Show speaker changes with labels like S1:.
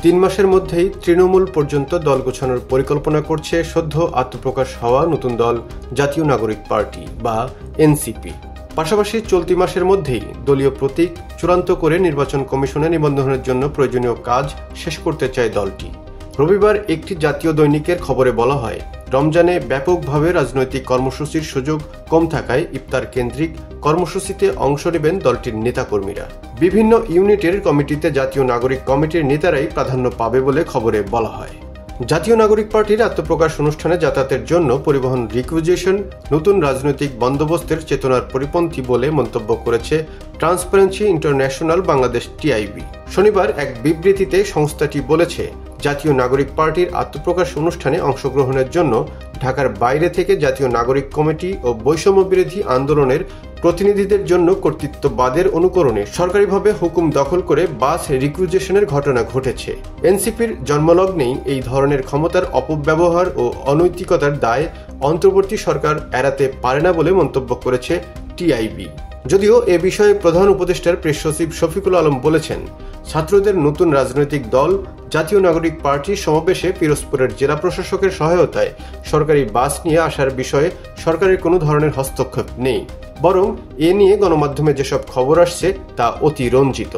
S1: 3 মাসের মধ্যেই তৃণমূল পর্যন্ত দল গোছানোর পরিকল্পনা করছে সদ্য আত্মপ্রকাশ হওয়া নতুন দল জাতীয় নাগরিক পার্টি বা এনসিপি। পাশাপাশি চলতি মাসের মধ্যেই দলীয় প্রতীক চূড়ান্ত করে নির্বাচন কমিশনে নিবন্ধনের জন্য প্রয়োজনীয় কাজ শেষ করতে চায় দলটি। রবিবার একটি জাতীয় দৈনিকের খবরে বলা হয়, রমজানে ব্যাপকভাবে রাজনৈতিক কর্মসূচির সুযোগ কম থাকায় ইফতার কেন্দ্রিক কর্মসূচিতে অংশ নেবেন দলটির নেতাকর্মীরা। বিভিন্ন ইউনিটের কমিটিতে জাতীয় নাগরিক কমিটির নেতারাই প্রাধান্য পাবে বলে খবরে বলা হয়। জাতীয় নাগরিক পার্টির আত্মপ্রকাশ অনুষ্ঠানে যাতায়াতের জন্য পরিবহন রিকুইজিশন নতুন রাজনৈতিক বন্দোবস্তের চেতনার পরিপন্থী বলে মন্তব্য করেছে ট্রান্সপারেন্সি ইন্টারন্যাশনাল বাংলাদেশ টিআইবি। শনিবার এক বিবৃতিতে সংস্থাটি বলেছে, জাতীয় নাগরিক পার্টির আত্মপ্রকাশ অনুষ্ঠানে অংশগ্রহণের জন্য ঢাকার বাইরে থেকে জাতীয় নাগরিক কমিটি ও বৈষম্য বিরোধী আন্দোলনের প্রতিনিধিদের জন্য কর্তৃত্ববাদের অনুকরণে সরকারিভাবে হুকুম দখল করে বাস রিকুইজিশনের ঘটনা ঘটেছে। এনসিপির জন্মলগ্নেই এই ধরনের ক্ষমতার অপব্যবহার ও অনৈতিকতার দায় অন্তর্বর্তী সরকার এড়াতে পারে না বলে মন্তব্য করেছে টিআইবি। যদিও এ বিষয়ে প্রধান উপদেষ্টার প্রেস সচিব শফিকুল আলম বলেছেন, ছাত্রদের নতুন রাজনৈতিক দল জাতীয় নাগরিক পার্টির সমাবেশে পিরোজপুরের জেলা প্রশাসকের সহায়তায় সরকারি বাস নিয়ে আসার বিষয়ে সরকারের কোনো ধরনের হস্তক্ষেপ নেই, বরং এ নিয়ে গণমাধ্যমে যেসব খবর আসছে তা অতি রঞ্জিত।